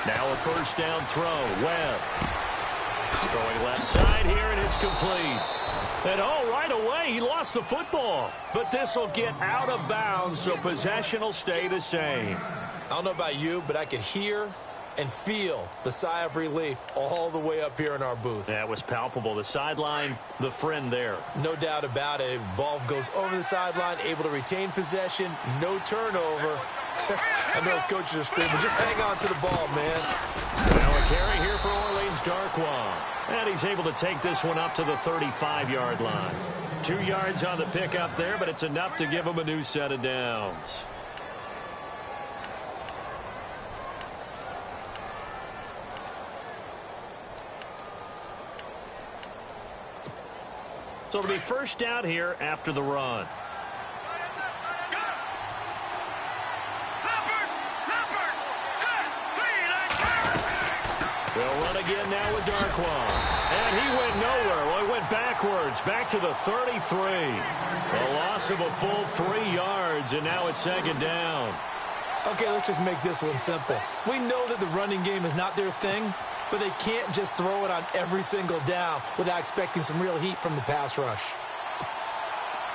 Now a first down throw. Webb. Throwing left side here, and it's complete. And right away, he lost the football. But this will get out of bounds, so possession will stay the same. I don't know about you, but I could hear and feel the sigh of relief all the way up here in our booth. That was palpable. The sideline, the friend there. No doubt about it. Ball goes over the sideline, able to retain possession, no turnover. I know his coaches are screaming, just hang on to the ball, man. Now a carry here for Orleans Darkwa. And he's able to take this one up to the 35-yard line. 2 yards on the pickup there, but it's enough to give him a new set of downs. So it'll be first down here after the run. They'll run again now with Darkwa. And he went nowhere. Well, he went backwards, back to the 33. A loss of a full 3 yards, and now it's second down. Okay, let's just make this one simple. We know that the running game is not their thing, but they can't just throw it on every single down without expecting some real heat from the pass rush.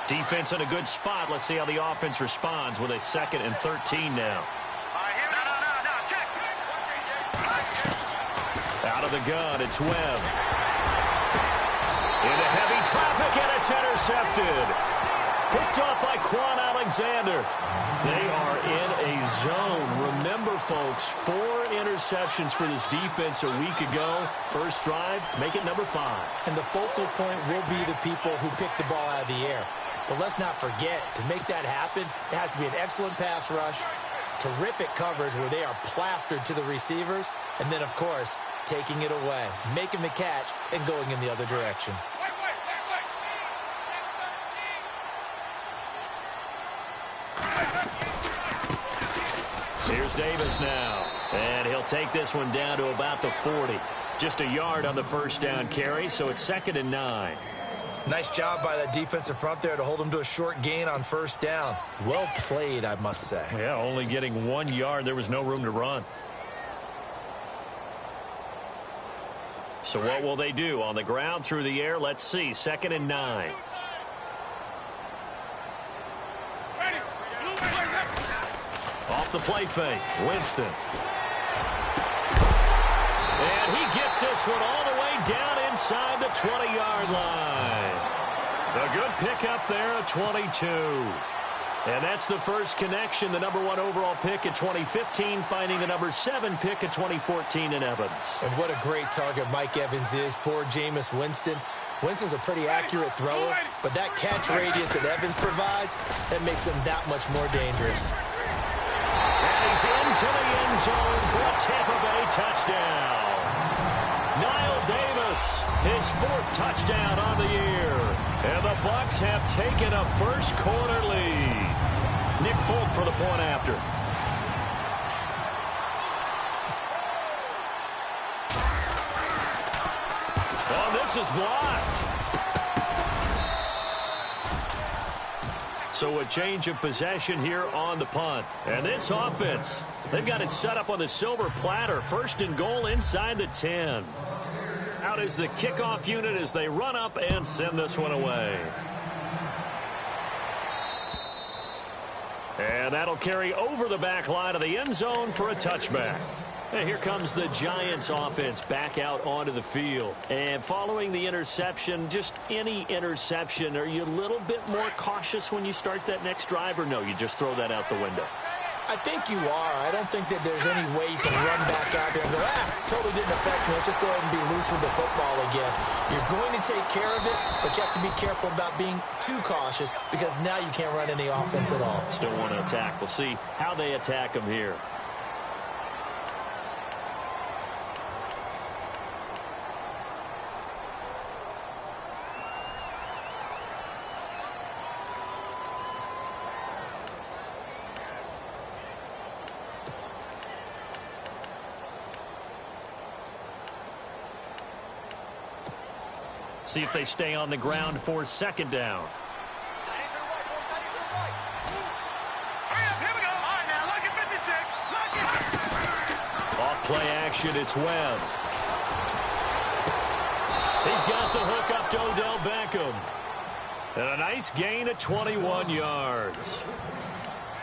Defense in a good spot. Let's see how the offense responds with a 2nd and 13 now. Out of the gun, it's Webb. Into heavy traffic, and it's intercepted. Picked off by Quan Alexander. They are in a zone. Remember, folks, 4 interceptions for this defense a week ago. First drive, make it number 5. And the focal point will be the people who pick the ball out of the air. But let's not forget, to make that happen, it has to be an excellent pass rush, terrific coverage where they are plastered to the receivers, and then, of course, taking it away, making the catch, and going in the other direction. Here's Davis now, and he'll take this one down to about the 40. Just a yard on the first down carry, so it's 2nd and 9. Nice job by that defensive front there to hold him to a short gain on first down. Well played, I must say. Yeah, only getting 1 yard. There was no room to run. So what will they do? On the ground, through the air, let's see. 2nd and 9. Off the play fake, Winston. And he gets this one all the way down inside the 20-yard line. A good pickup there at 22. And that's the first connection, the #1 overall pick in 2015, finding the #7 pick in 2014 in Evans. And what a great target Mike Evans is for Jameis Winston. Winston's a pretty accurate thrower, but that catch radius that Evans provides, that makes him that much more dangerous. And he's into the end zone for a Tampa Bay touchdown. Niall Davis, his 4th touchdown on the year. And the Bucs have taken a first-quarter lead. Nick Folk for the point after. Oh, this is blocked. So a change of possession here on the punt. And this offense, they've got it set up on the silver platter. 1st and goal inside the 10. Out is the kickoff unit as they run up and send this one away. And that'll carry over the back line of the end zone for a touchback. And here comes the Giants offense back out onto the field. And following the interception, just any interception, are you a little bit more cautious when you start that next drive, or no, you just throw that out the window? I think you are. I don't think that there's any way you can run back out there and go, totally didn't affect me. Let's just go ahead and be loose with the football again. You're going to take care of it, but you have to be careful about being too cautious because now you can't run any offense at all. Still want to attack. We'll see how they attack them here. See if they stay on the ground for 2nd down. Off play action. It's Webb. He's got the hook up to Odell Beckham. And a nice gain of 21 yards.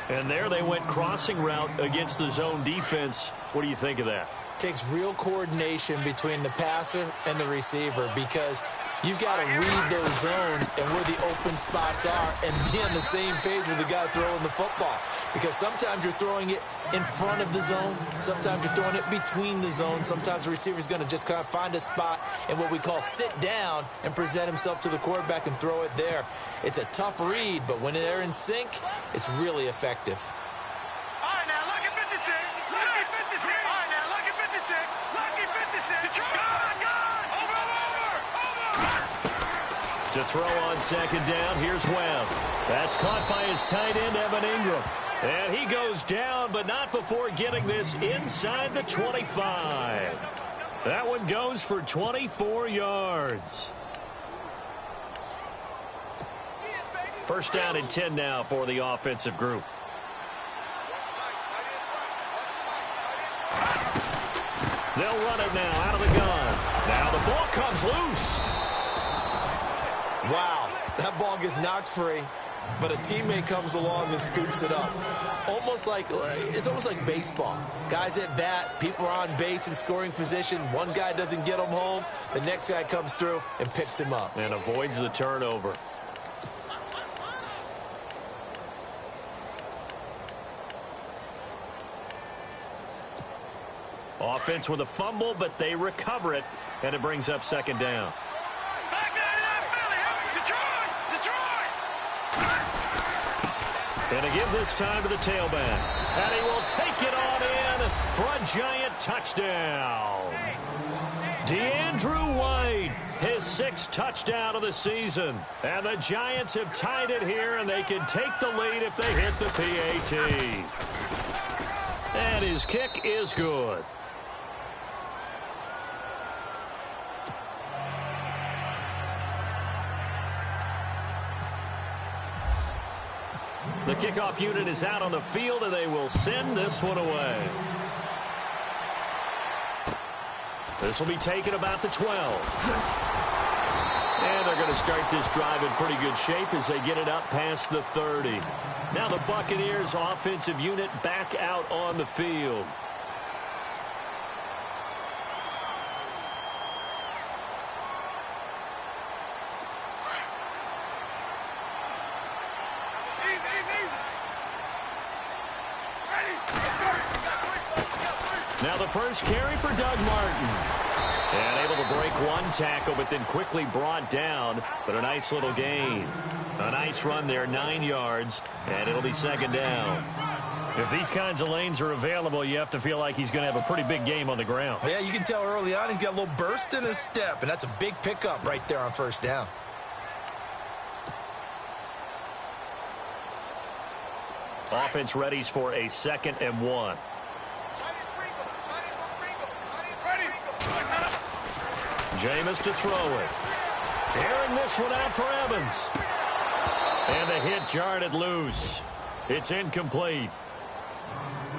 And there they went crossing route against the zone defense. What do you think of that? Takes real coordination between the passer and the receiver, because you've got to read those zones and where the open spots are and be on the same page with the guy throwing the football. Because sometimes you're throwing it in front of the zone. Sometimes you're throwing it between the zones. Sometimes the receiver's going to just kind of find a spot and what we call sit down and present himself to the quarterback and throw it there. It's a tough read, but when they're in sync, it's really effective. All right, now look at 56. Lucky 56. All right, now look at 56. Lucky 56. Over. To throw on second down, here's Webb. That's caught by his tight end, Evan Ingram. And he goes down, but not before getting this inside the 25. That one goes for 24 yards. First down and 10 now for the offensive group. They'll run it now out of the gun. Now the ball comes loose. Wow, that ball gets knocked free, but a teammate comes along and scoops it up. It's almost like baseball. Guys at bat, people are on base in scoring position. One guy doesn't get him home. The next guy comes through and picks him up. And avoids the turnover. Offense with a fumble, but they recover it, and it brings up second down. And to give this time to the tailback. And he will take it on in for a giant touchdown. DeAndrew White, his 6th touchdown of the season. And the Giants have tied it here, and they can take the lead if they hit the PAT. And his kick is good. The kickoff unit is out on the field, and they will send this one away. This will be taken about the 12. And they're going to start this drive in pretty good shape as they get it up past the 30. Now the Buccaneers offensive unit back out on the field. Now the first carry for Doug Martin. And able to break one tackle, but then quickly brought down. But a nice little gain. A nice run there, 9 yards, and it'll be second down. If these kinds of lanes are available, you have to feel like he's going to have a pretty big game on the ground. Yeah, you can tell early on he's got a little burst in his step, and that's a big pickup right there on first down. Offense readies for a 2nd and 1. Jameis to throw it. Airing this one out for Evans. And the hit jarred it loose. It's incomplete.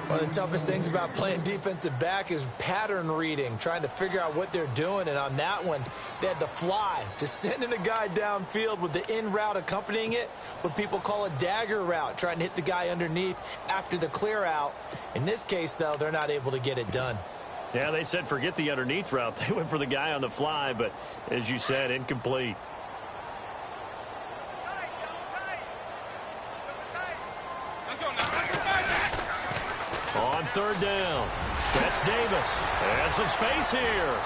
One of the toughest things about playing defensive back is pattern reading, trying to figure out what they're doing. And on that one, they had the fly, just sending a guy downfield with the in route accompanying it, what people call a dagger route, trying to hit the guy underneath after the clear out. In this case, though, they're not able to get it done. Yeah, they said forget the underneath route. They went for the guy on the fly, but as you said, incomplete. On third down, that's Davis. Has some space here.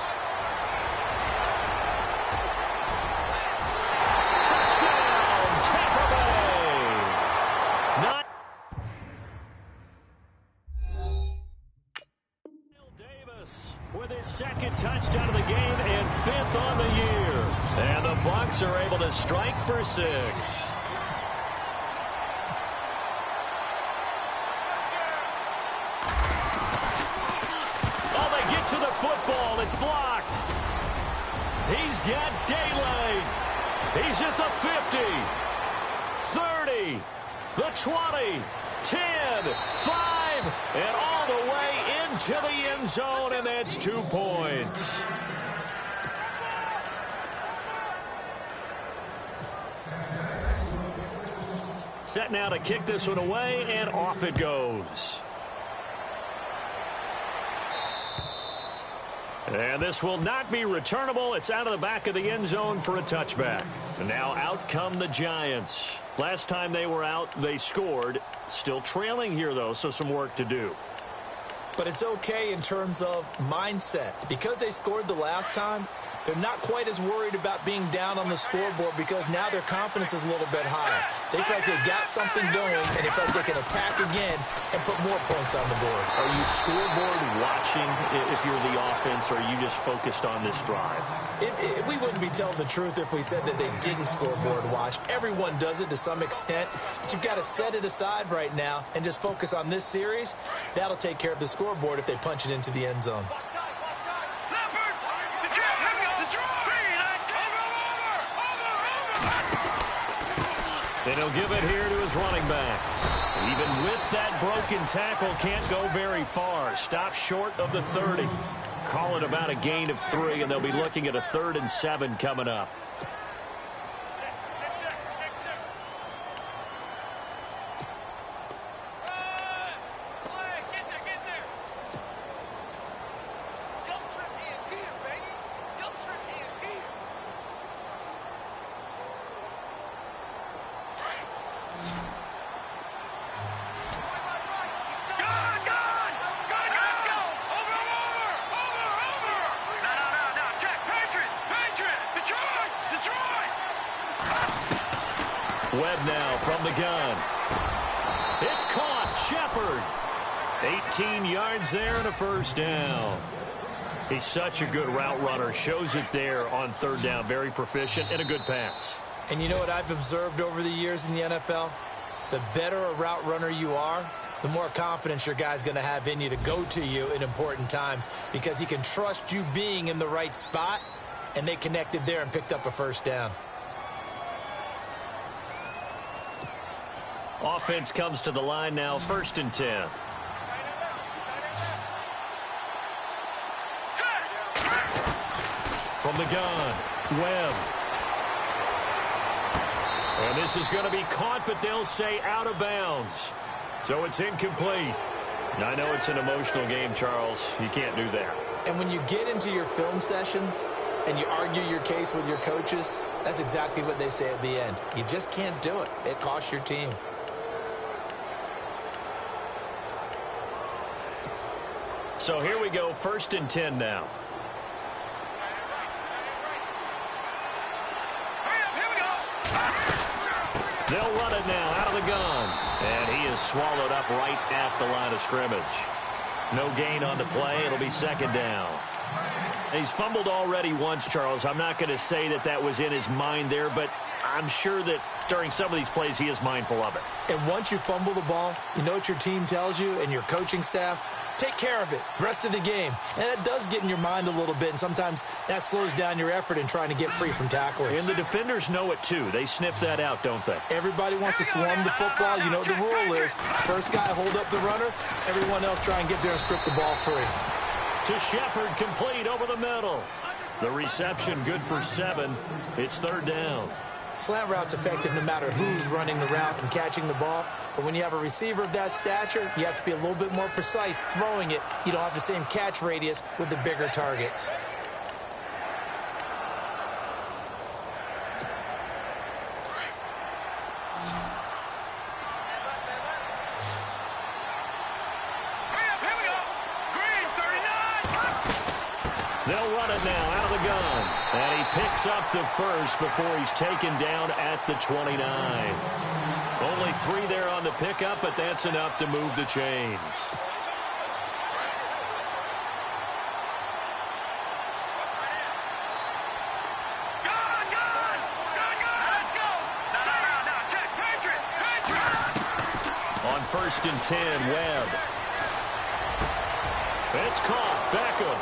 Touchdown, Tampa Bay. Not Davis with his 2nd touchdown of the game and 5th on the year. And the Bucs are able to strike for 6. To the football, it's blocked. He's got daylight. He's at the 50, 30, the 20, 10, 5, and all the way into the end zone, and that's 2 points. Set now to kick this one away, and off it goes. And this will not be returnable. It's out of the back of the end zone for a touchback. And now out come the Giants. Last time they were out, they scored. Still trailing here, though, so some work to do. But it's okay in terms of mindset. Because they scored the last time, they're not quite as worried about being down on the scoreboard because now their confidence is a little bit higher. They feel like they got something going, and they feel like they can attack again and put more points on the board. Are you scoreboard watching if you're the offense, or are you just focused on this drive? We wouldn't be telling the truth if we said that they didn't scoreboard watch. Everyone does it to some extent, but you've got to set it aside right now and just focus on this series. That'll take care of the scoreboard if they punch it into the end zone. And he'll give it here to his running back. Even with that broken tackle, can't go very far. Stop short of the 30. Call it about a gain of 3, and they'll be looking at a 3rd and 7 coming up. Webb now from the gun. It's caught. Shepard. 18 yards there and a first down. He's such a good route runner. Shows it there on 3rd down. Very proficient and a good pass. And you know what I've observed over the years in the NFL? The better a route runner you are, the more confidence your guy's going to have in you to go to you in important times because he can trust you being in the right spot, and they connected there and picked up a first down. Offense comes to the line now, 1st and 10. From the gun, Webb. And this is going to be caught, but they'll say out of bounds. So it's incomplete. I know it's an emotional game, Charles. You can't do that. And when you get into your film sessions and you argue your case with your coaches, that's exactly what they say at the end. You just can't do it. It costs your team. So here we go, 1st and 10 now. They'll run it now out of the gun. And he is swallowed up right at the line of scrimmage. No gain on the play. It'll be 2nd down. He's fumbled already once, Charles. I'm not going to say that that was in his mind there, but I'm sure that during some of these plays he is mindful of it. And once you fumble the ball, you know what your team tells you and your coaching staff? Take care of it rest of the game. And it does get in your mind a little bit, and sometimes that slows down your effort in trying to get free from tacklers. And the defenders know it, too. They sniff that out, don't they? Everybody wants to swarm the football. You know what the rule is. First guy hold up the runner. Everyone else try and get there and strip the ball free. To Shepard, complete over the middle. The reception good for 7. It's 3rd down. Slant route's effective no matter who's running the route and catching the ball. But when you have a receiver of that stature, you have to be a little bit more precise throwing it. You don't have the same catch radius with the bigger targets. They'll run it now out of the gun. And he picks up the first before he's taken down at the 29. Only 3 there on the pickup, but that's enough to move the chains. On 1st and 10, Webb. It's caught. Beckham.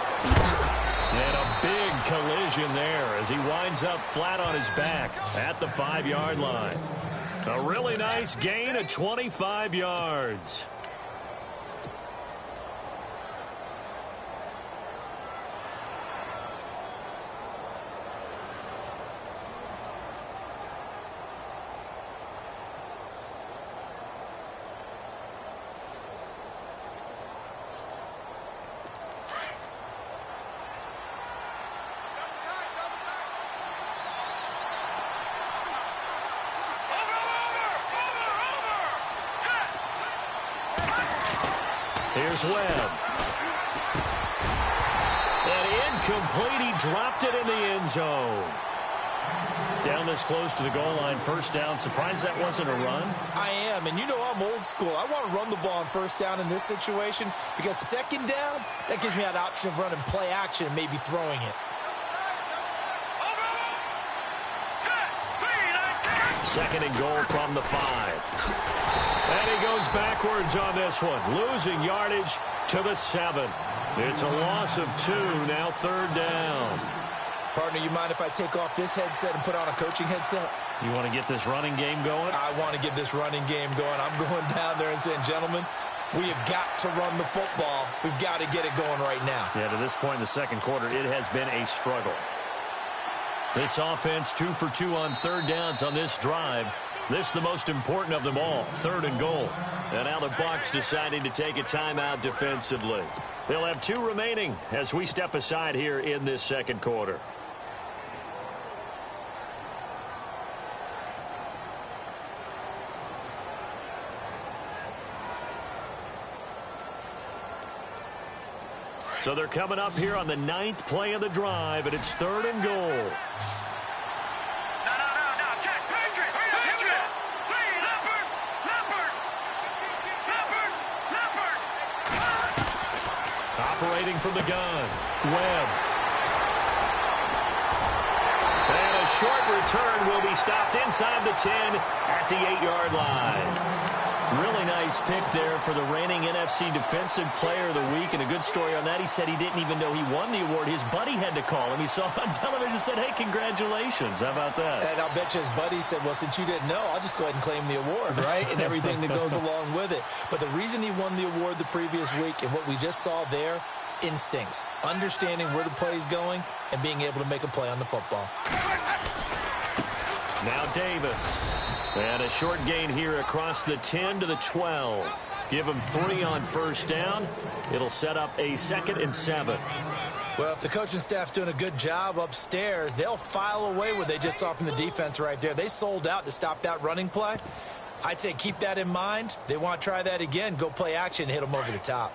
And a big collision there as he winds up flat on his back at the 5-yard line. A really nice gain of 25 yards. Here's Webb. And incomplete. He dropped it in the end zone. Down this close to the goal line, first down. Surprised that wasn't a run? I am, and you know I'm old school. I want to run the ball on first down in this situation because second down, that gives me that option of running play action and maybe throwing it. Second and goal from the 5. And he goes backwards on this one, losing yardage to the 7. It's a loss of 2, now third down. Partner, you mind if I take off this headset and put on a coaching headset? You want to get this running game going? I want to get this running game going. I'm going down there and saying, gentlemen, we have got to run the football. We've got to get it going right now. Yeah, to this point in the second quarter, it has been a struggle. This offense 2 for 2 on third downs on this drive. This is the most important of them all, third and goal. And now the Bucs deciding to take a timeout defensively. They'll have 2 remaining as we step aside here in this second quarter. So they're coming up here on the 9th play of the drive, and it's third and goal. No. Jack, Patriot. Leopard. Operating from the gun. Webb. And a short return will be stopped inside the 10 at the 8-yard line. Really nice pick there for the reigning NFC Defensive Player of the Week. And a good story on that. He said he didn't even know he won the award. His buddy had to call him. He saw on television and said, hey, congratulations. How about that? And I'll bet you his buddy said, well, since you didn't know, I'll just go ahead and claim the award, right? And everything that goes along with it. But the reason he won the award the previous week and what we just saw there, instincts, understanding where the play is going and being able to make a play on the football. Now Davis. And a short gain here across the 10 to the 12. Give him 3 on first down. It'll set up a 2nd and 7. Well, if the coaching staff's doing a good job upstairs, they'll file away what they just saw from the defense right there. They sold out to stop that running play. I'd say keep that in mind. They want to try that again. Go play action and hit them over the top.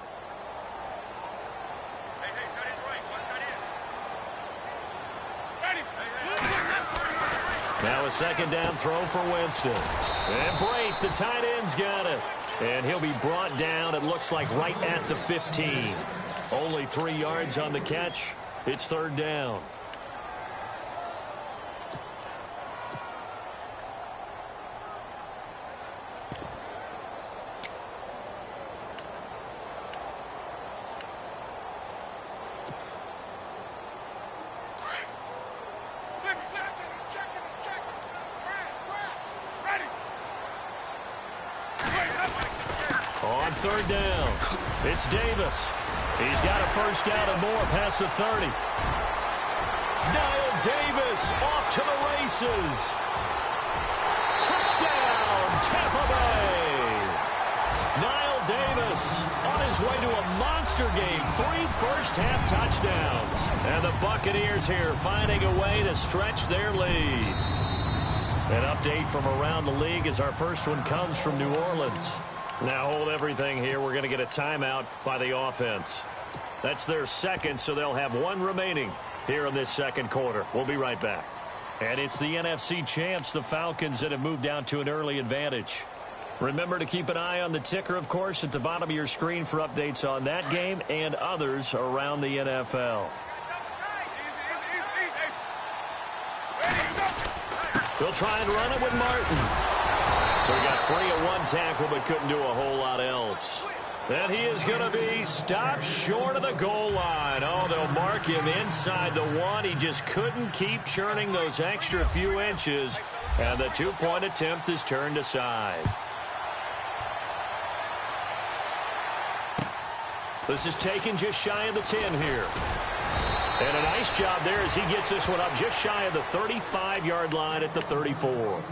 Now a second down throw for Winston. And Brate, the tight end's got it. And he'll be brought down, it looks like, right at the 15. Only 3 yards on the catch. It's third down. On third down, it's Davis. He's got a first down and more past the 30. Niall Davis off to the races. Touchdown, Tampa Bay. Niall Davis on his way to a monster game. 3 first-half touchdowns. And the Buccaneers here finding a way to stretch their lead. An update from around the league as our first one comes from New Orleans. Now hold everything here. We're going to get a timeout by the offense. That's their second, so they'll have 1 remaining here in this second quarter. We'll be right back. And it's the NFC champs, the Falcons, that have moved down to an early advantage. Remember to keep an eye on the ticker, of course, at the bottom of your screen for updates on that game and others around the NFL. They'll try and run it with Martin. So he got free of 1 tackle but couldn't do a whole lot else. And he is going to be stopped short of the goal line. Oh, they'll mark him inside the 1. He just couldn't keep churning those extra few inches. And the 2-point attempt is turned aside. This is taken just shy of the 10 here. And a nice job there as he gets this one up just shy of the 35-yard line at the 34.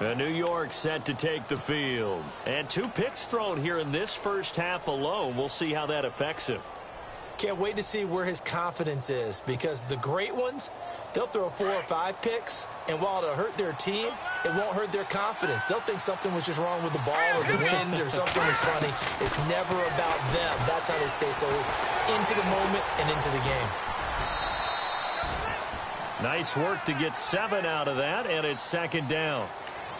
And New York set to take the field. And 2 picks thrown here in this first half alone. We'll see how that affects him. Can't wait to see where his confidence is, because the great ones, they'll throw 4 or 5 picks, and while it'll hurt their team, it won't hurt their confidence. They'll think something was just wrong with the ball or the wind or something was funny. It's never about them. That's how they stay so into the moment and into the game. Nice work to get 7 out of that, and it's second down.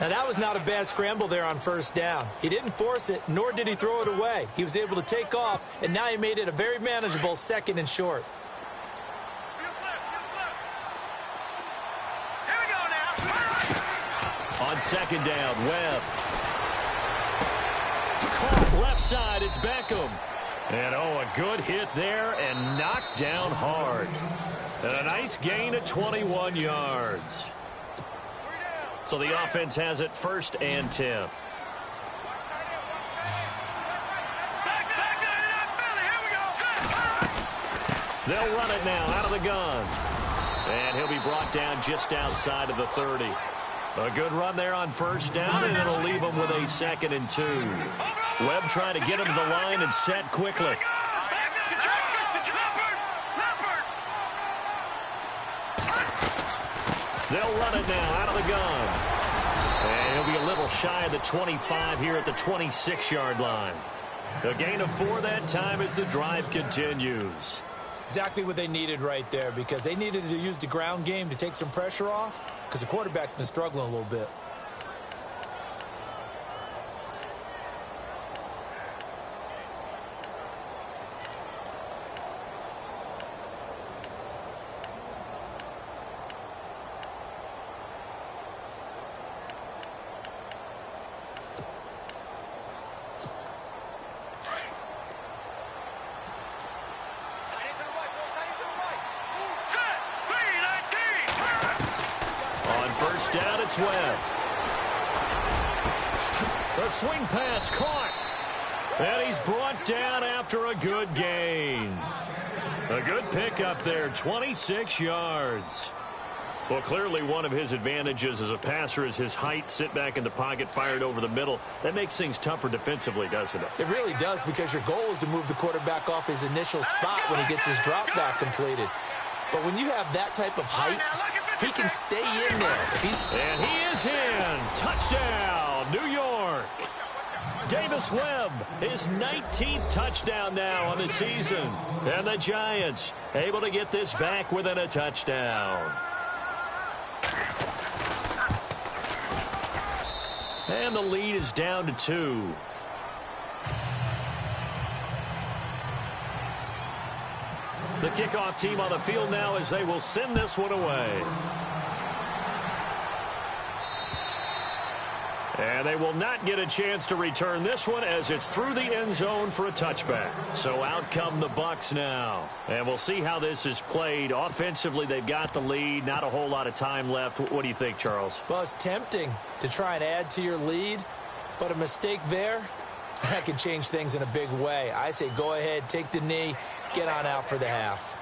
Now, that was not a bad scramble there on first down. He didn't force it, nor did he throw it away. He was able to take off, and now he made it a very manageable 2nd and short. Here we go now. On second down, Webb. Caught left side, it's Beckham. And, a good hit there and knocked down hard. And a nice gain of 21 yards. So the offense has it 1st and 10. They'll run it now out of the gun. And he'll be brought down just outside of the 30. A good run there on first down, and it'll leave him with a 2nd and 2. Webb trying to get him to the line and set quickly. They'll run it now out of the gun. And he'll be a little shy of the 25 here at the 26-yard line. A gain of 4 that time as the drive continues. Exactly what they needed right there, because they needed to use the ground game to take some pressure off, because the quarterback's been struggling a little bit. Down, it's Webb. The swing pass caught. And he's brought down after a good gain. A good pickup there, 26 yards. Well, clearly one of his advantages as a passer is his height. Sit back in the pocket, fired over the middle. That makes things tougher defensively, doesn't it? It really does, because your goal is to move the quarterback off his initial spot when he gets his drop back completed. But when you have that type of height, he can stay in there. And he is in. Touchdown, New York. Davis Webb, his 19th touchdown now on the season. And the Giants able to get this back within a touchdown. And the lead is down to 2. The kickoff team on the field now as they will send this one away. And they will not get a chance to return this one as it's through the end zone for a touchback. So out come the Bucs now. And we'll see how this is played. Offensively, they've got the lead. Not a whole lot of time left. What do you think, Charles? Well, it's tempting to try and add to your lead, but a mistake there, that could change things in a big way. I say go ahead, take the knee, get on out for the half.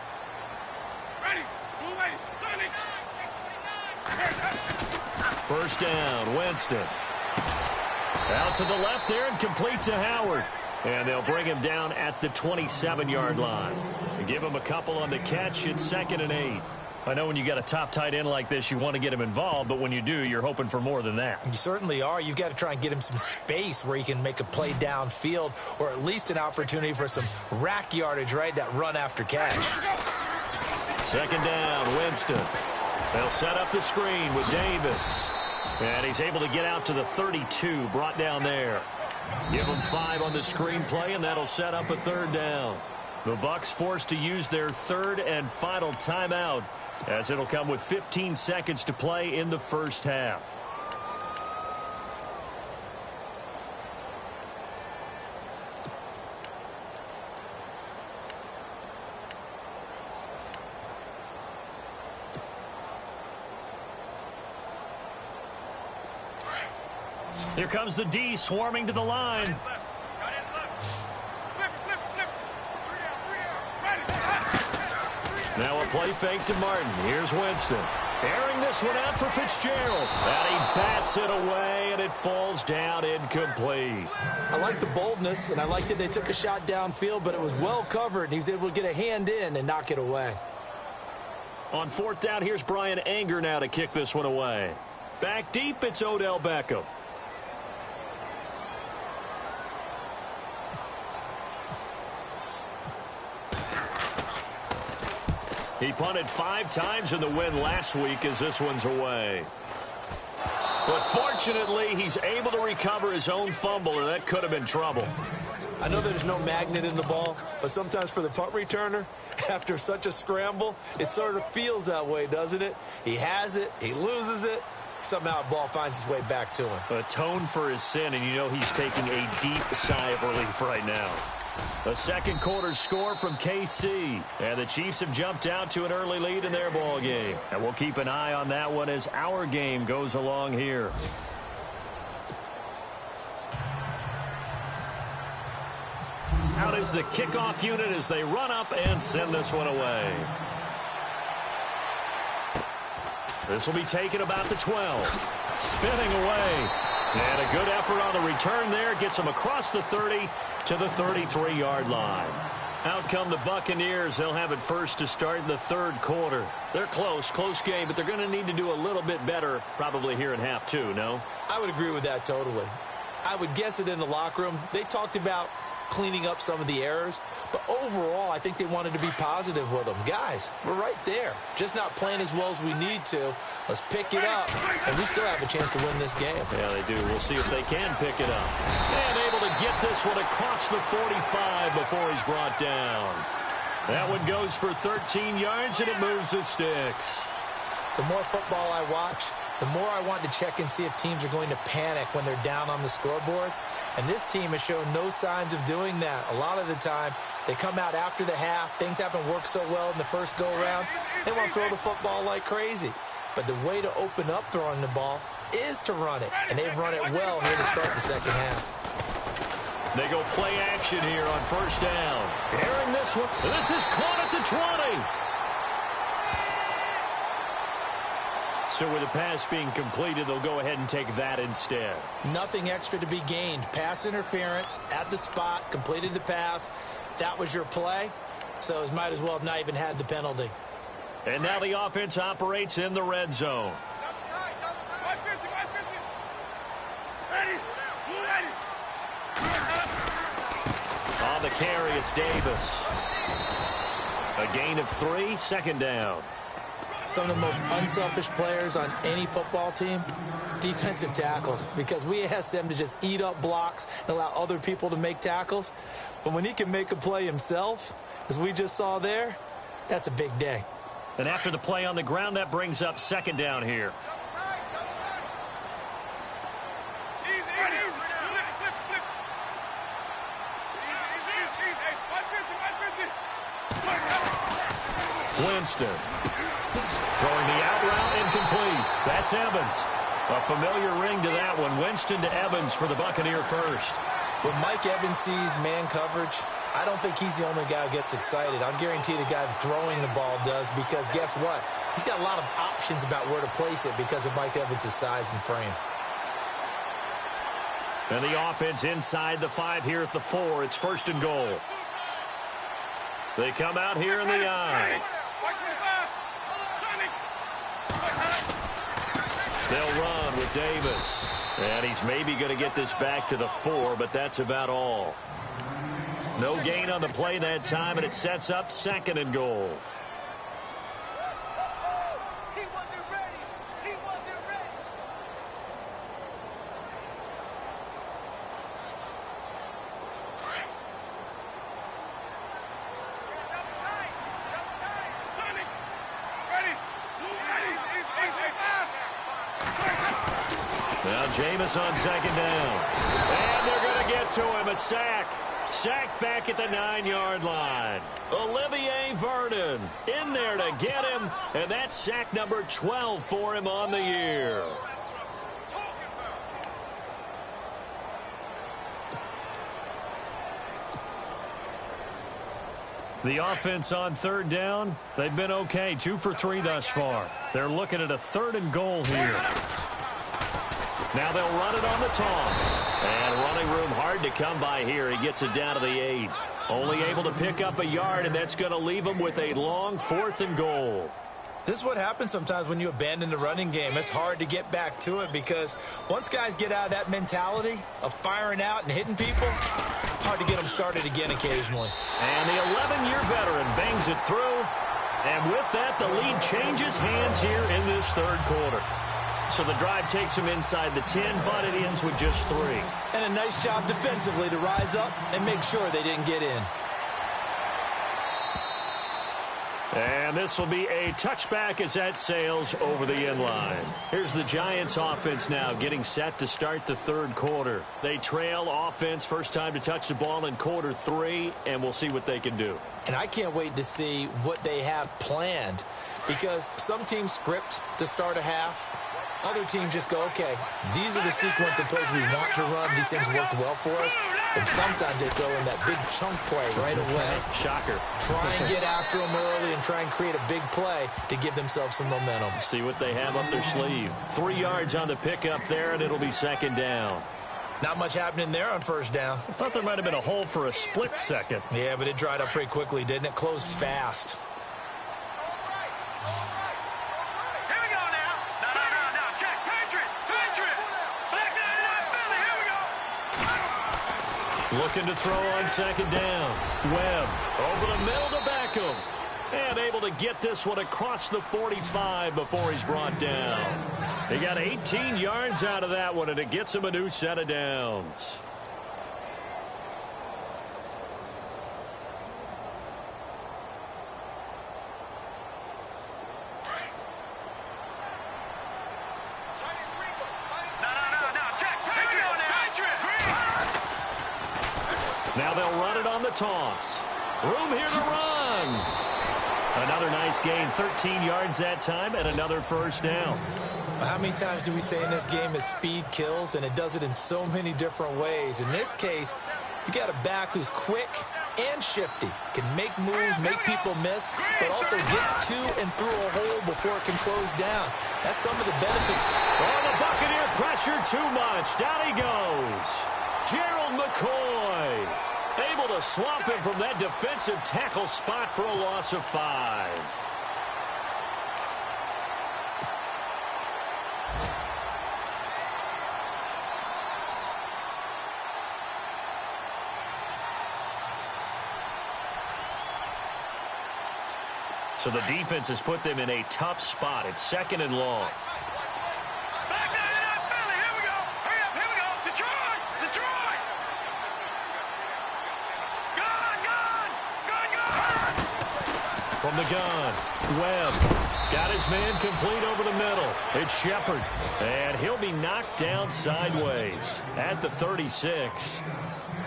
First down, Winston. Out to the left there and complete to Howard. And they'll bring him down at the 27-yard line. And give him a couple on the catch. It's 2nd and 8. I know when you got a top tight end like this, you want to get him involved, but when you do, you're hoping for more than that. You certainly are. You've got to try and get him some space where he can make a play downfield, or at least an opportunity for some rack yardage, right? That run after catch. 2nd down, Winston. They'll set up the screen with Davis. And he's able to get out to the 32, brought down there. Give him 5 on the screen play, and that'll set up a 3rd down. The Bucs forced to use their 3rd and final timeout, as it'll come with 15 seconds to play in the first half. Here comes the D swarming to the line. Now a play fake to Martin. Here's Winston. Airing this one out for Fitzgerald. And he bats it away, and it falls down incomplete. I like the boldness, and I like that they took a shot downfield, but it was well covered, and he was able to get a hand in and knock it away. On fourth down, here's Brian Anger now to kick this one away. Back deep, it's Odell Beckham. He punted 5 times in the win last week as this one's away. But fortunately, he's able to recover his own fumble, or that could have been trouble. I know there's no magnet in the ball, but sometimes for the punt returner, after such a scramble, it sort of feels that way, doesn't it? He has it, he loses it, somehow the ball finds its way back to him. Atone for his sin, and you know he's taking a deep sigh of relief right now. A second quarter score from KC, and the Chiefs have jumped out to an early lead in their ball game. And we'll keep an eye on that one as our game goes along here. Out is the kickoff unit as they run up and send this one away. This will be taken about the 12. Spinning away. And a good effort on the return there. Gets him across the 30 to the 33-yard line. Out come the Buccaneers. They'll have it first to start in the third quarter. They're close game, but they're going to need to do a little bit better probably here in half two, no? I would agree with that totally. I would guess it in the locker room. They talked about cleaning up some of the errors, but overall, I think they wanted to be positive with them. Guys, we're right there. Just not playing as well as we need to. Let's pick it up, and we still have a chance to win this game. Yeah, they do. We'll see if they can pick it up. And able to get this one across the 45 before he's brought down. That one goes for 13 yards, and it moves the sticks. The more football I watch, the more I want to check and see if teams are going to panic when they're down on the scoreboard. And this team has shown no signs of doing that. A lot of the time, they come out after the half. Things haven't worked so well in the first go-around. They want to throw the football like crazy. But the way to open up throwing the ball is to run it. And they've run it well here to start the second half. They go play action here on first down. Airing this one. This is caught at the 20. So with the pass being completed, they'll go ahead and take that instead. Nothing extra to be gained. Pass interference at the spot, completed the pass. That was your play, so it might as well have not even had the penalty. And now the offense operates in the red zone. On the carry, it's Davis. A gain of 3, second down. Some of the most unselfish players on any football team, defensive tackles, because we ask them to just eat up blocks and allow other people to make tackles. But when he can make a play himself, as we just saw there, that's a big day. And after the play on the ground, that brings up second down here. Winston. Throwing the out route, incomplete. That's Evans. A familiar ring to that one. Winston to Evans for the Buccaneer first. When Mike Evans sees man coverage, I don't think he's the only guy who gets excited. I'll guarantee the guy throwing the ball does, because guess what? He's got a lot of options about where to place it because of Mike Evans' size and frame. And the offense inside the 5 here at the 4. It's first and goal. They come out here in the I. They'll run with Davis. And he's maybe going to get this back to the 4, but that's about all. No gain on the play that time, and it sets up second and goal. Now Jameis on second down. And they're going to get to him. A sack. Sacked back at the 9-yard line. Olivier Vernon in there to get him. And that's sack number 12 for him on the year. The offense on third down, they've been okay. 2 for 3 thus far. They're looking at a 3rd and goal here. Now they'll run it on the toss. And running room hard to come by here. He gets it down to the 8. Only able to pick up a yard, and that's going to leave him with a long 4th and goal. This is what happens sometimes when you abandon the running game. It's hard to get back to it because once guys get out of that mentality of firing out and hitting people, hard to get them started again occasionally. And the 11-year veteran bangs it through. And with that, the lead changes hands here in this 3rd quarter. So the drive takes him inside the 10, but it ends with just 3. And a nice job defensively to rise up and make sure they didn't get in. And this will be a touchback as that sails over the end line. Here's the Giants offense now getting set to start the 3rd quarter. They trail offense, first time to touch the ball in quarter 3, and we'll see what they can do. And I can't wait to see what they have planned because some teams script to start a half. Other teams just go, okay, these are the sequence of plays we want to run. These things worked well for us. And sometimes they throw in that big chunk play right away. Shocker. Try and get after them early and try and create a big play to give themselves some momentum. See what they have up their sleeve. 3 yards on the pickup there, and it'll be 2nd down. Not much happening there on 1st down. I thought there might have been a hole for a split second. Yeah, but it dried up pretty quickly, didn't it? Closed fast. Looking to throw on 2nd down. Webb over the middle to Beckham. And able to get this one across the 45 before he's brought down. He got 18 yards out of that one, and it gets him a new set of downs. Now they'll run it on the toss. Room here to run. Another nice gain, 13 yards that time, and another 1st down. How many times do we say in this game that speed kills, and it does it in so many different ways? In this case, you got a back who's quick and shifty, can make moves, make people miss, but also gets to and through a hole before it can close down. That's some of the benefit. Oh, the Buccaneer pressure too much. Down he goes. Gerald McCoy able to swamp him from that defensive tackle spot for a loss of 5. So the defense has put them in a tough spot. It's 2nd and long. From the gun, Webb got his man complete over the middle. It's Shepard, and he'll be knocked down sideways at the 36.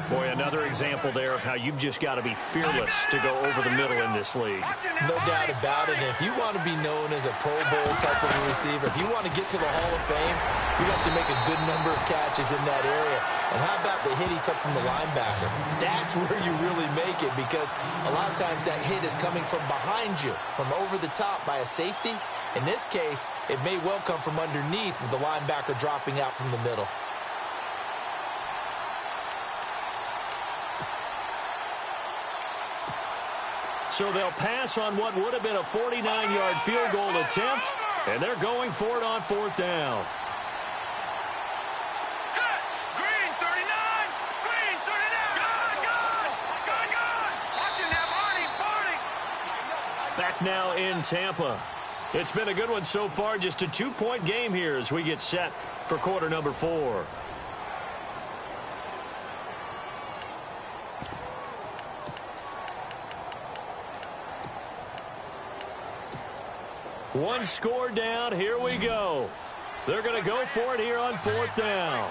Boy, another example there of how you've just got to be fearless to go over the middle in this league. No doubt about it. And if you want to be known as a Pro Bowl type of a receiver, if you want to get to the Hall of Fame, you have to make a good number of catches in that area. And how about the hit he took from the linebacker? That's where you really make it, because a lot of times that hit is coming from behind you, from over the top by a safety. In this case, it may well come from underneath with the linebacker dropping out from the middle. So they'll pass on what would have been a 49-yard field goal attempt, and they're going for it on 4th down. Set. Green 39. Green 39. Gun. Watching that Barney. Back now in Tampa. It's been a good one so far. Just a 2-point game here as we get set for quarter number 4. One score down. Here we go. They're going to go for it here on 4th down.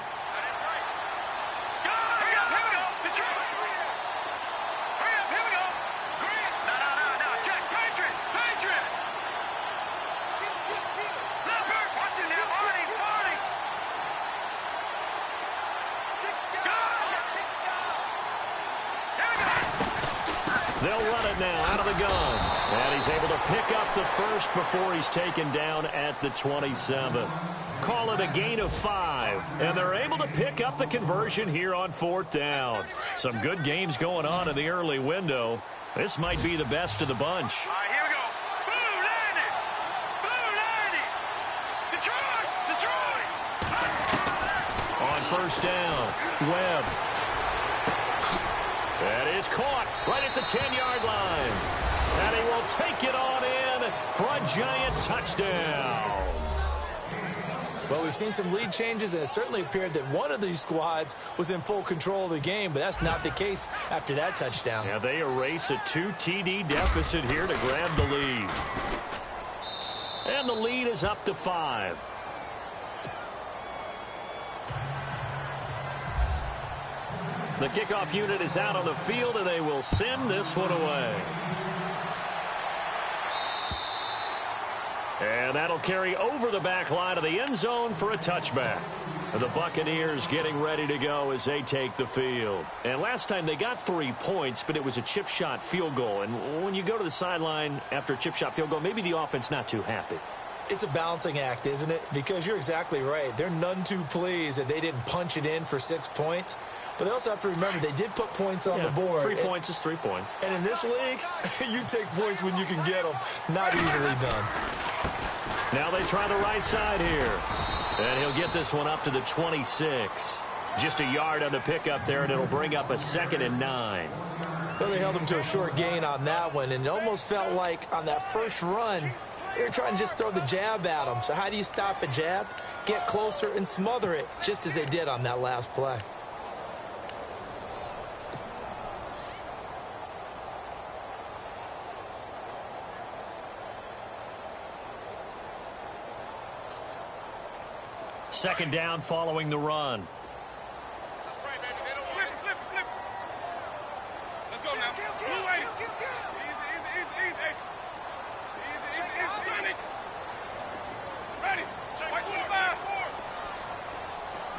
They'll run it now out of the gun. And he's able to pick up the first before he's taken down at the 27. Call it a gain of 5. And they're able to pick up the conversion here on 4th down. Some good games going on in the early window. This might be the best of the bunch. All right, here we go. Blue 90. Blue 90. Detroit. On 1st down, Webb. That is caught right at the 10-yard line. And he will take it on in for a Giant touchdown. Well, we've seen some lead changes, and it certainly appeared that one of these squads was in full control of the game, but that's not the case after that touchdown. Yeah, they erase a 2 TD deficit here to grab the lead. And the lead is up to 5. The kickoff unit is out on the field, and they will send this one away. And that'll carry over the back line of the end zone for a touchback. The Buccaneers getting ready to go as they take the field. And last time they got 3 points, but it was a chip shot field goal. And when you go to the sideline after a chip shot field goal, maybe the offense not too happy. It's a balancing act, isn't it? Because you're exactly right. They're none too pleased that they didn't punch it in for 6 points. But they also have to remember they did put points on the board. 3 points is 3 points. And in this league, you take points when you can get them. Not easily done. Now they try the right side here. And he'll get this one up to the 26. Just a yard on the pickup there, and it'll bring up a 2nd and 9. Well, they held him to a short gain on that one, and it almost felt like on that first run, they were trying to just throw the jab at him. So how do you stop a jab? Get closer and smother it, just as they did on that last play. Second down following the run. That's right, baby. They don't flip. Let's go now. Blue 80. Easy. Ready. White 25.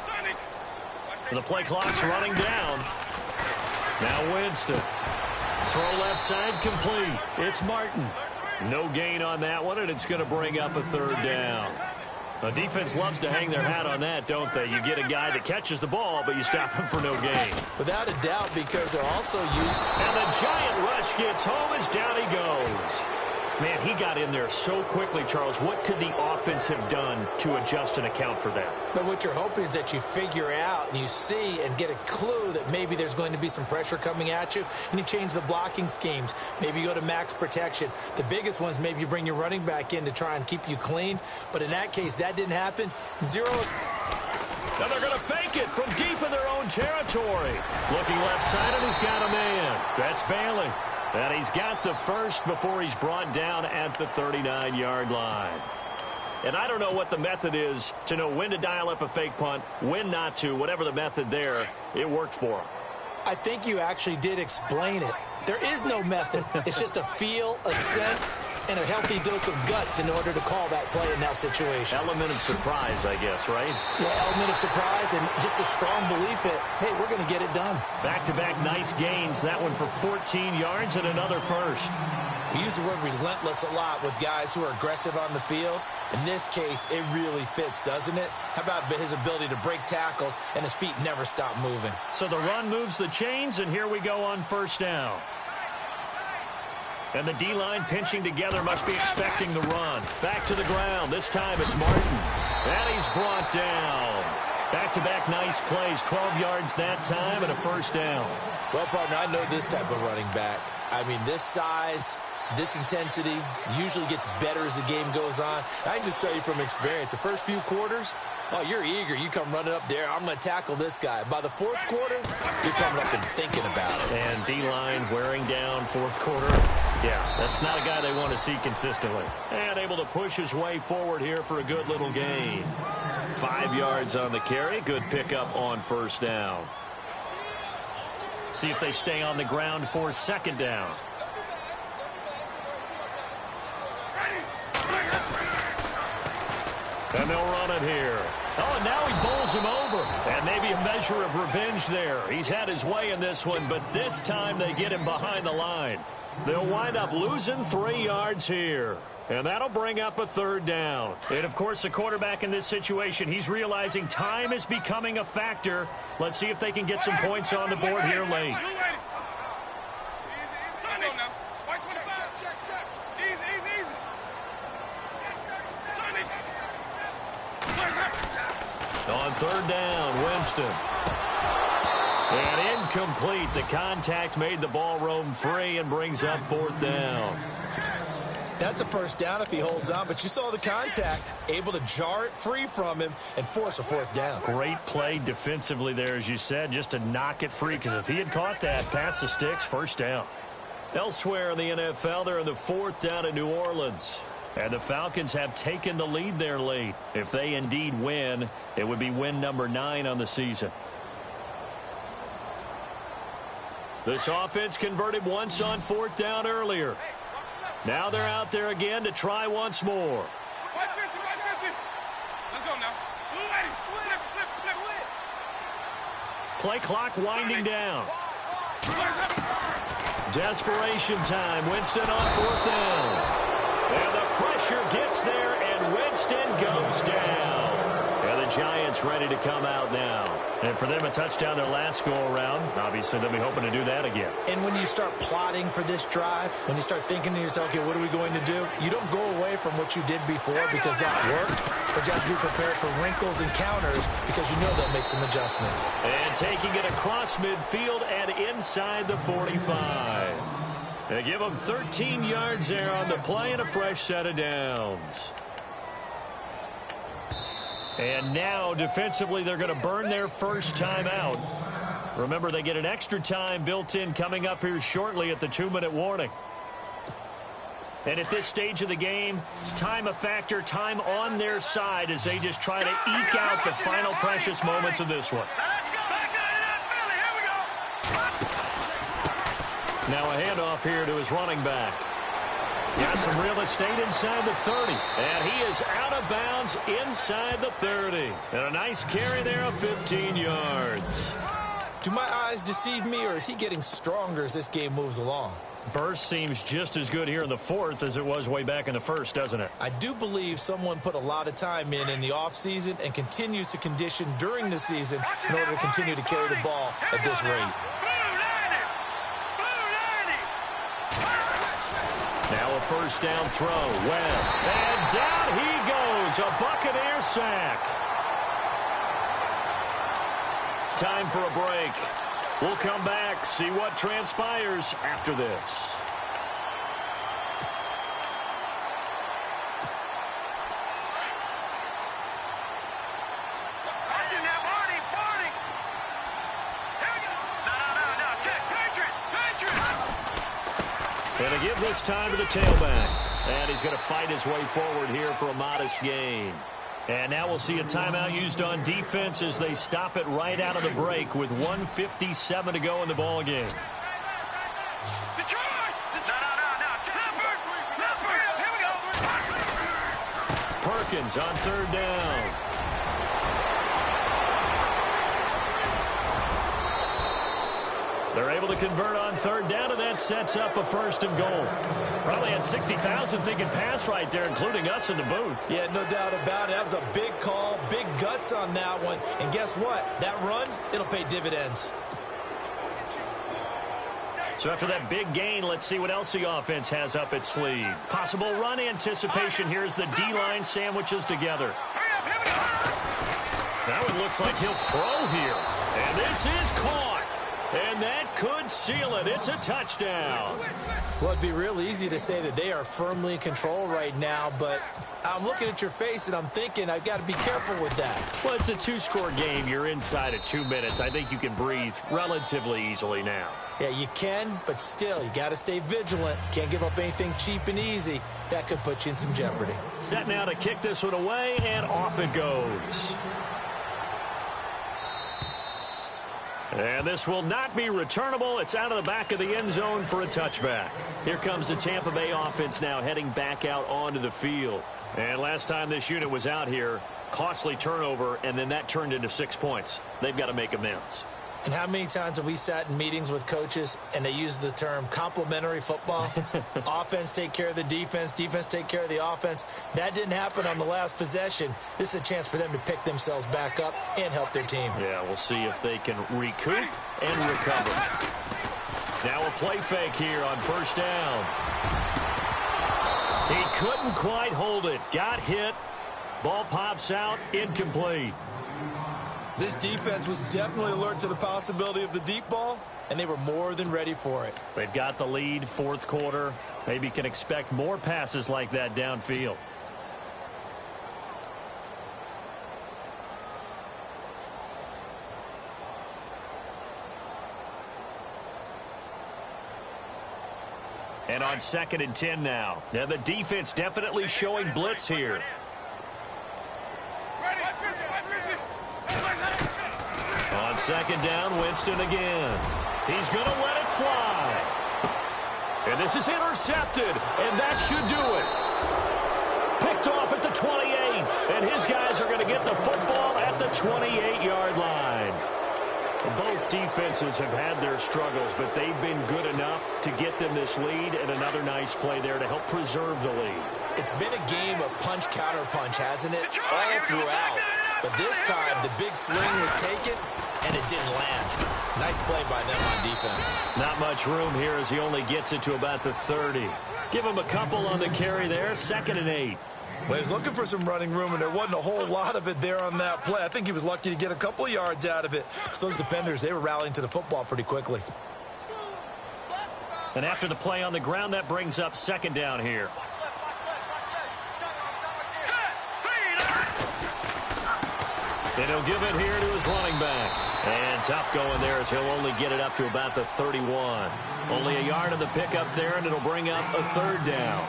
Sonic. The play clock's running down. Now Winston. Throw left side complete. It's Martin. No gain on that one, and it's going to bring up a 3rd down. The defense loves to hang their hat on that, don't they? You get a guy that catches the ball, but you stop him for no gain. Without a doubt, because they're also used. And the Giant rush gets home as down he goes. Man, he got in there so quickly, Charles. What could the offense have done to adjust and account for that? But what you're hoping is that you figure out and you see and get a clue that maybe there's going to be some pressure coming at you, and you change the blocking schemes. Maybe you go to max protection. The biggest ones, maybe you bring your running back in to try and keep you clean. But in that case, that didn't happen. 0. Now they're going to fake it from deep in their own territory. Looking left side, and he's got a man. That's Bailey. And he's got the first before he's brought down at the 39-yard line. And I don't know what the method is to know when to dial up a fake punt, when not to. Whatever the method there, it worked for him. I think you actually did explain it. There is no method. It's just a feel, a sense, and a healthy dose of guts in order to call that play in that situation. Element of surprise, I guess, right? Yeah, element of surprise and just a strong belief that, hey, we're going to get it done. Back-to-back nice gains. That one for 14 yards and another first. We use the word relentless a lot with guys who are aggressive on the field. In this case, it really fits, doesn't it? How about his ability to break tackles and his feet never stop moving? So the run moves the chains, and here we go on 1st down. And the D-line pinching together, must be expecting the run. Back to the ground. This time it's Martin. And he's brought down. Back-to-back nice plays. 12 yards that time and a 1st down. Well, partner, I know this type of running back. I mean, this size, this intensity usually gets better as the game goes on. I can just tell you from experience, the first few quarters, oh, you're eager. You come running up there. I'm going to tackle this guy. By the 4th quarter, you're coming up and thinking about it. And D-line wearing down 4th quarter. Yeah, that's not a guy they want to see consistently. And able to push his way forward here for a good little gain. 5 yards on the carry. Good pickup on 1st down. See if they stay on the ground for 2nd down. And they'll run it here. Oh, and now he bowls him over. And maybe a measure of revenge there. He's had his way in this one, but this time they get him behind the line. They'll wind up losing 3 yards here. And that'll bring up a 3rd down. And, of course, the quarterback in this situation, he's realizing time is becoming a factor. Let's see if they can get some points on the board here late. On 3rd down, Winston. And incomplete. The contact made the ball roam free and brings up 4th down. That's a 1st down if he holds on, but you saw the contact. Able to jar it free from him and force a 4th down. Great play defensively there, as you said, just to knock it free, because if he had caught that, past the sticks, 1st down. Elsewhere in the NFL, they're in the 4th down in New Orleans. And the Falcons have taken the lead there late. If they indeed win, it would be win number 9 on the season. This offense converted once on 4th down earlier. Now they're out there again to try once more. Play clock winding down. Desperation time. Winston on 4th down. And the pressure gets there, and Winston goes down. And the Giants ready to come out now. And for them, a touchdown their last go-around. Obviously, they'll be hoping to do that again. And when you start plotting for this drive, when you start thinking to yourself, okay, what are we going to do? You don't go away from what you did before because that worked, but you have to be prepared for wrinkles and counters because you know they'll make some adjustments. And taking it across midfield and inside the 45. They give them 13 yards there on the play and a fresh set of downs. And now, defensively, they're going to burn their first time out. Remember, they get an extra time built in coming up here shortly at the 2-minute warning. And at this stage of the game, time a factor, time on their side as they just try to eke out the final precious moments of this one. Now a handoff here to his running back. Got some real estate inside the 30. And he is out of bounds inside the 30. And a nice carry there of 15 yards. Do my eyes deceive me, or is he getting stronger as this game moves along? Burst seems just as good here in the 4th as it was way back in the 1st, doesn't it? I do believe someone put a lot of time in the offseason and continues to condition during the season in order to continue to carry the ball at this rate. Now a first down throw. Webb. And down he goes. A Buccaneer sack. Time for a break. We'll come back, see what transpires after this. And to give this time to the tailback. And he's going to fight his way forward here for a modest gain. And now we'll see a timeout used on defense as they stop it right out of the break with 1:57 to go in the ball game. Perkins on 3rd down. They're able to convert on 3rd down, and that sets up a 1st and goal. Probably had 60,000 thinking pass right there, including us in the booth. Yeah, no doubt about it. That was a big call, big guts on that one. And guess what? That run, it'll pay dividends. So after that big gain, let's see what else the offense has up its sleeve. Possible run anticipation here as the D-line sandwiches together. That one looks like he'll throw here. And this is caught. And that could seal it. It's a touchdown. Well, it'd be real easy to say that they are firmly in control right now, but I'm looking at your face and I'm thinking I've got to be careful with that. Well, it's a 2-score game. You're inside of 2 minutes. I think you can breathe relatively easily now. Yeah, you can, but still, you got to stay vigilant. Can't give up anything cheap and easy. That could put you in some jeopardy. Set now to kick this one away, and off it goes. And this will not be returnable. It's out of the back of the end zone for a touchback. Here comes the Tampa Bay offense now heading back out onto the field. And last time this unit was out here, costly turnover, and then that turned into 6 points. They've got to make amends. And how many times have we sat in meetings with coaches and they use the term complementary football? Offense take care of the defense, defense take care of the offense. That didn't happen on the last possession. This is a chance for them to pick themselves back up and help their team. Yeah, we'll see if they can recoup and recover. Now a play fake here on first down. He couldn't quite hold it. Got hit. Ball pops out, incomplete. This defense was definitely alert to the possibility of the deep ball, and they were more than ready for it. They've got the lead, fourth quarter. Maybe can expect more passes like that downfield. And on 2nd and 10 now. Now the defense definitely showing blitz here. On 2nd down, Winston again. He's going to let it fly. And this is intercepted, and that should do it. Picked off at the 28, and his guys are going to get the football at the 28-yard line. Both defenses have had their struggles, but they've been good enough to get them this lead, and another nice play there to help preserve the lead. It's been a game of punch-counter-punch, hasn't it? All throughout. But this time, the big swing was taken, and it didn't land. Nice play by them on defense. Not much room here as he only gets it to about the 30. Give him a couple on the carry there, 2nd and 8. Well, he was looking for some running room, and there wasn't a whole lot of it there on that play. I think he was lucky to get a couple of yards out of it. So those defenders, they were rallying to the football pretty quickly. And after the play on the ground, that brings up 2nd down here. And he'll give it here to his running back. And tough going there as he'll only get it up to about the 31. Only a yard of the pickup there, and it'll bring up a 3rd down.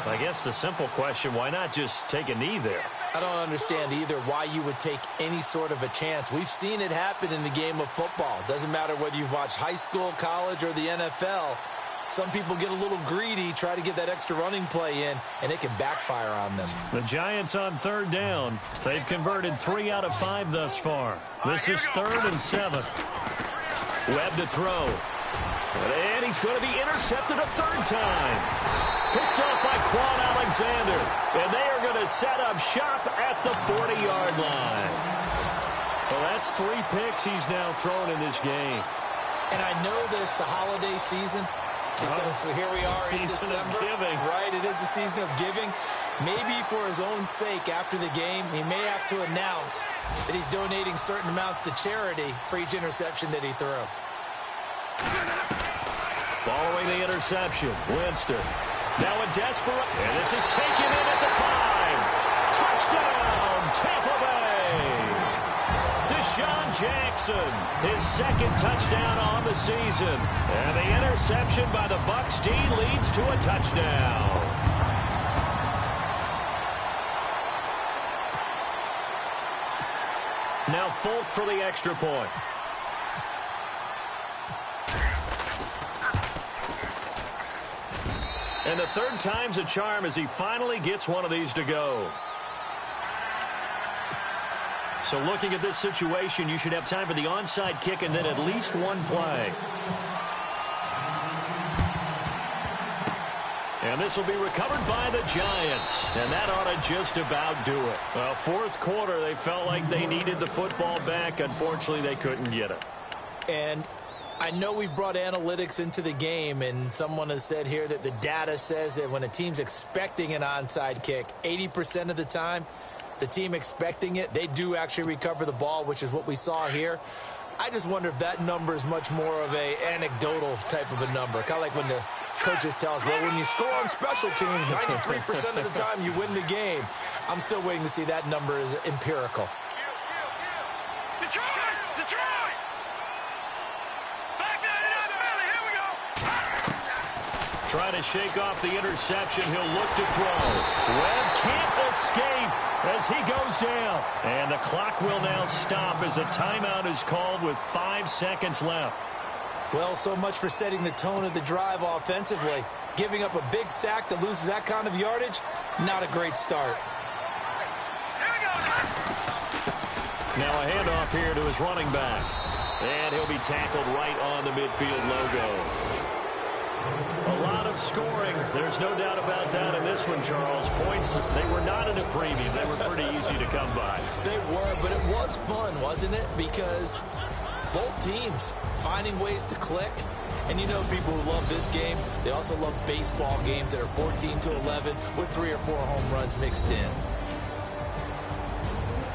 I guess the simple question, why not just take a knee there? I don't understand either why you would take any sort of a chance. We've seen it happen in the game of football. Doesn't matter whether you've watched high school, college, or the NFL. Some people get a little greedy, try to get that extra running play in, and it can backfire on them. The Giants on 3rd down. They've converted 3 out of 5 thus far. This is 3rd and 7. Webb to throw. And he's going to be intercepted a 3rd time. Picked off by Quan Alexander. And they are going to set up shop at the 40-yard line. Well, that's 3 picks he's now thrown in this game. And I know this, the holiday season, because here we are in December. Right, it is the season of giving. Maybe for his own sake after the game, he may have to announce that he's donating certain amounts to charity for each interception that he threw. Following the interception, Winston. Now a desperate, and this is taken in at the 5. Touchdown, Tampa Bay. Deshaun Jackson, his 2nd touchdown on the season. And the interception by the Bucs D leads to a touchdown. Now Folk for the extra point. And the 3rd time's a charm as he finally gets one of these to go. So looking at this situation, you should have time for the onside kick and then at least one play. And this will be recovered by the Giants. And that ought to just about do it. Well, 4th quarter, they felt like they needed the football back. Unfortunately, they couldn't get it. And I know we've brought analytics into the game, and someone has said here that the data says that when a team's expecting an onside kick, 80% of the time, the team expecting it, they do actually recover the ball, which is what we saw here. I just wonder if that number is much more of a anecdotal type of a number. Kind of like when the coaches tell us, well, when you score on special teams, 93% of the time you win the game. I'm still waiting to see that number is empirical. Detroit! Back that up, Billy. Here we go. Trying to shake off the interception. He'll look to throw. Webb can't escape as he goes down. And the clock will now stop as a timeout is called with 5 seconds left. Well, so much for setting the tone of the drive offensively. Giving up a big sack that loses that kind of yardage, not a great start. Here we go. Now a handoff here to his running back. And he'll be tackled right on the midfield logo. A lot of scoring. There's no doubt about that in this one, Charles. Points, they were not in a premium. They were pretty easy to come by. They were, but it was fun, wasn't it? Because both teams finding ways to click. And you know people who love this game, they also love baseball games that are 14-11 with 3 or 4 home runs mixed in.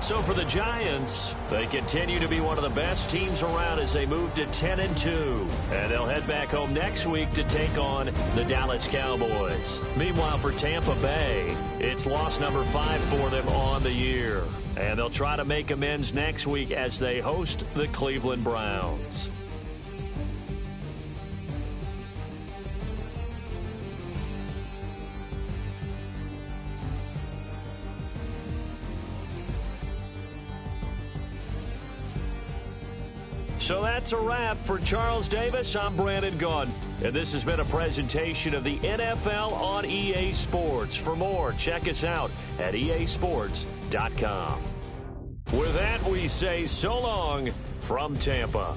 So for the Giants, they continue to be one of the best teams around as they move to 10-2. And they'll head back home next week to take on the Dallas Cowboys. Meanwhile, for Tampa Bay, it's loss number 5 for them on the year. And they'll try to make amends next week as they host the Cleveland Browns. So that's a wrap. For Charles Davis, I'm Brandon Gunn. And this has been a presentation of the NFL on EA Sports. For more, check us out at easports.com. With that, we say so long from Tampa.